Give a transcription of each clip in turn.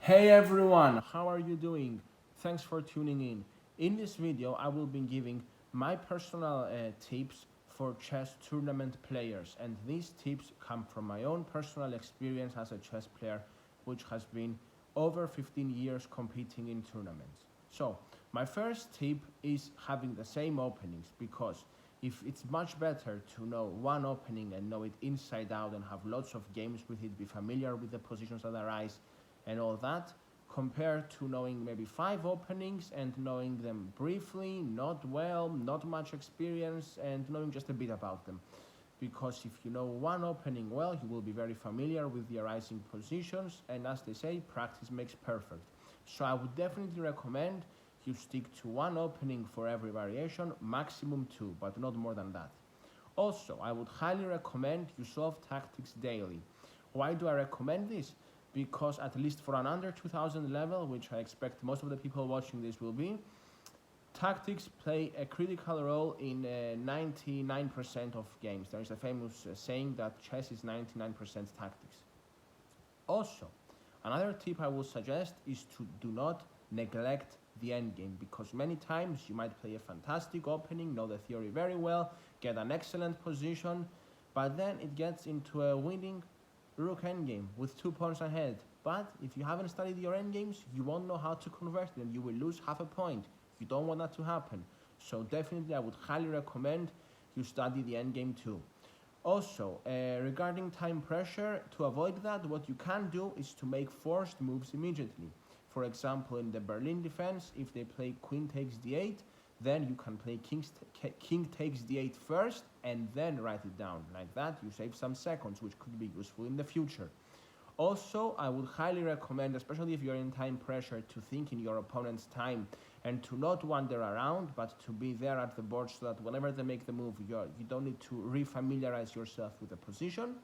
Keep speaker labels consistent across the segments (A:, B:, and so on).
A: Hey everyone, how are you doing? Thanks for tuning in. In this video, I will be giving my personal tips for chess tournament players, and these tips come from my own personal experience as a chess player, which has been over 15 years competing in tournaments. So, my first tip is having the same openings because if it's much better to know one opening and know it inside out and have lots of games with it, be familiar with the positions that arise and all that, compared to knowing maybe five openings and knowing them briefly, not well, not much experience, and knowing just a bit about them. Because if you know one opening well, you will be very familiar with the arising positions, and as they say, practice makes perfect. So I would definitely recommend you stick to one opening for every variation, maximum two, but not more than that. Also, I would highly recommend you solve tactics daily. Why do I recommend this? Because at least for an under 2000 level, which I expect most of the people watching this will be, tactics play a critical role in 99% of games. There is a famous saying that chess is 99% tactics. Also, another tip I would suggest is to do not neglect the endgame, because many times you might play a fantastic opening, know the theory very well, get an excellent position, but then it gets into a winning rook endgame with 2 pawns ahead. But if you haven't studied your endgames, you won't know how to convert it and you will lose half a point. You don't want that to happen. So definitely I would highly recommend you study the endgame too. Also, regarding time pressure, to avoid that, what you can do is to make forced moves immediately. For example, in the Berlin defense, if they play queen takes d8, then you can play king takes d8 first and then write it down. Like that, you save some seconds, which could be useful in the future. Also, I would highly recommend, especially if you're in time pressure, to think in your opponent's time and to not wander around, but to be there at the board so that whenever they make the move, you don't need to re-familiarize yourself with the position.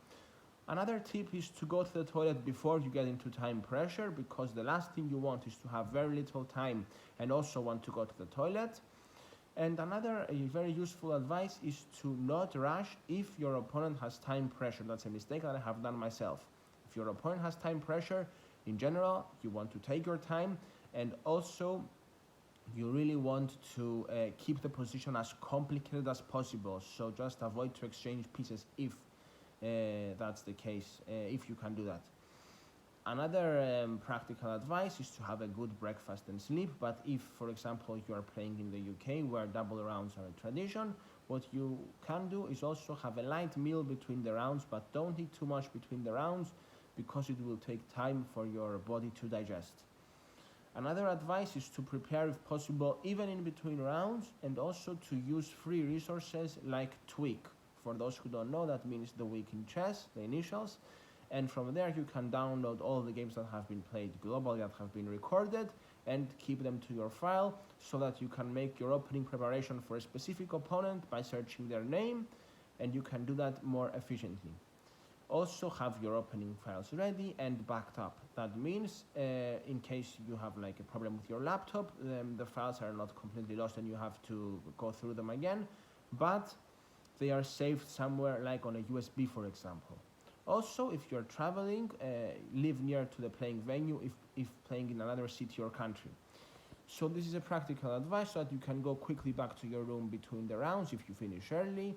A: Another tip is to go to the toilet before you get into time pressure, because the last thing you want is to have very little time and also want to go to the toilet. And another very useful advice is to not rush if your opponent has time pressure. That's a mistake that I have done myself. If your opponent has time pressure, in general, you want to take your time, and also you really want to keep the position as complicated as possible. So just avoid to exchange pieces if that's the case, if you can do that. Another practical advice is to have a good breakfast and sleep, but if, for example, you are playing in the UK where double rounds are a tradition, what you can do is also have a light meal between the rounds, but don't eat too much between the rounds because it will take time for your body to digest. Another advice is to prepare if possible even in between rounds, and also to use free resources like Tweak. For those who don't know, that means the week in chess, the initials. And from there you can download all the games that have been played globally, that have been recorded, and keep them to your file so that you can make your opening preparation for a specific opponent by searching their name, and you can do that more efficiently. Also have your opening files ready and backed up. That means in case you have like a problem with your laptop, the files are not completely lost and you have to go through them again, but they are saved somewhere like on a USB, for example. Also, if you're traveling, live near to the playing venue if playing in another city or country. So this is a practical advice so that you can go quickly back to your room between the rounds if you finish early.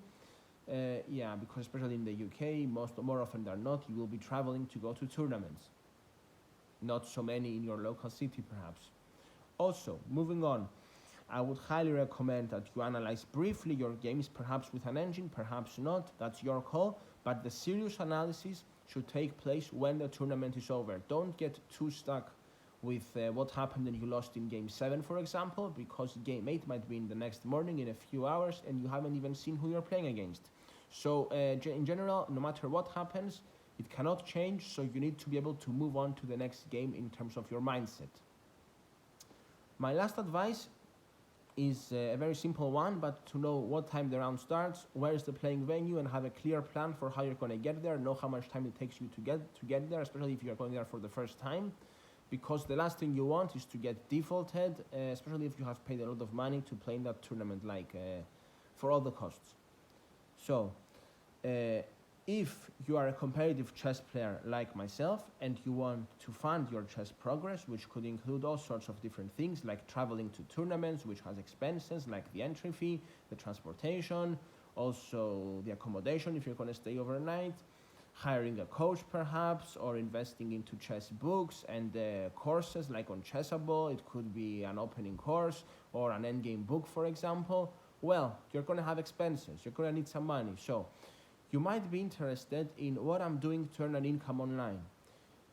A: Yeah, because especially in the UK, more often than not, you will be traveling to go to tournaments. Not so many in your local city, perhaps. Also, moving on, I would highly recommend that you analyze briefly your games, perhaps with an engine, perhaps not, that's your call, but the serious analysis should take place when the tournament is over. Don't get too stuck with what happened and you lost in game 7, for example, because game 8 might be in the next morning in a few hours and you haven't even seen who you're playing against. So in general, no matter what happens, it cannot change, so you need to be able to move on to the next game in terms of your mindset. My last advice is a very simple one, but to know what time the round starts, where is the playing venue, and have a clear plan for how you're going to get there. Know how much time it takes you to get there, especially if you're going there for the first time, because the last thing you want is to get defaulted, especially if you have paid a lot of money to play in that tournament, like for all the costs. So If you are a competitive chess player like myself and you want to fund your chess progress, which could include all sorts of different things like traveling to tournaments, which has expenses like the entry fee, the transportation, also the accommodation if you're going to stay overnight, hiring a coach perhaps, or investing into chess books and courses like on Chessable, it could be an opening course or an endgame book, for example, well, you're going to have expenses, you're going to need some money. So you might be interested in what I'm doing to earn an income online.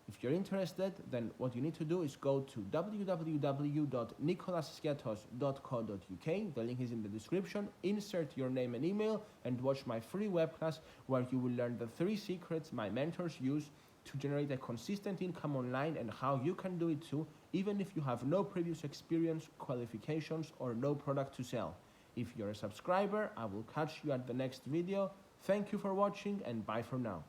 A: If you're interested, then what you need to do is go to www.nicolasskiatos.co.uk. The link is in the description. Insert your name and email and watch my free web class where you will learn the 3 secrets my mentors use to generate a consistent income online and how you can do it too, even if you have no previous experience, qualifications, or no product to sell. If you're a subscriber, I will catch you at the next video. Thank you for watching and bye for now.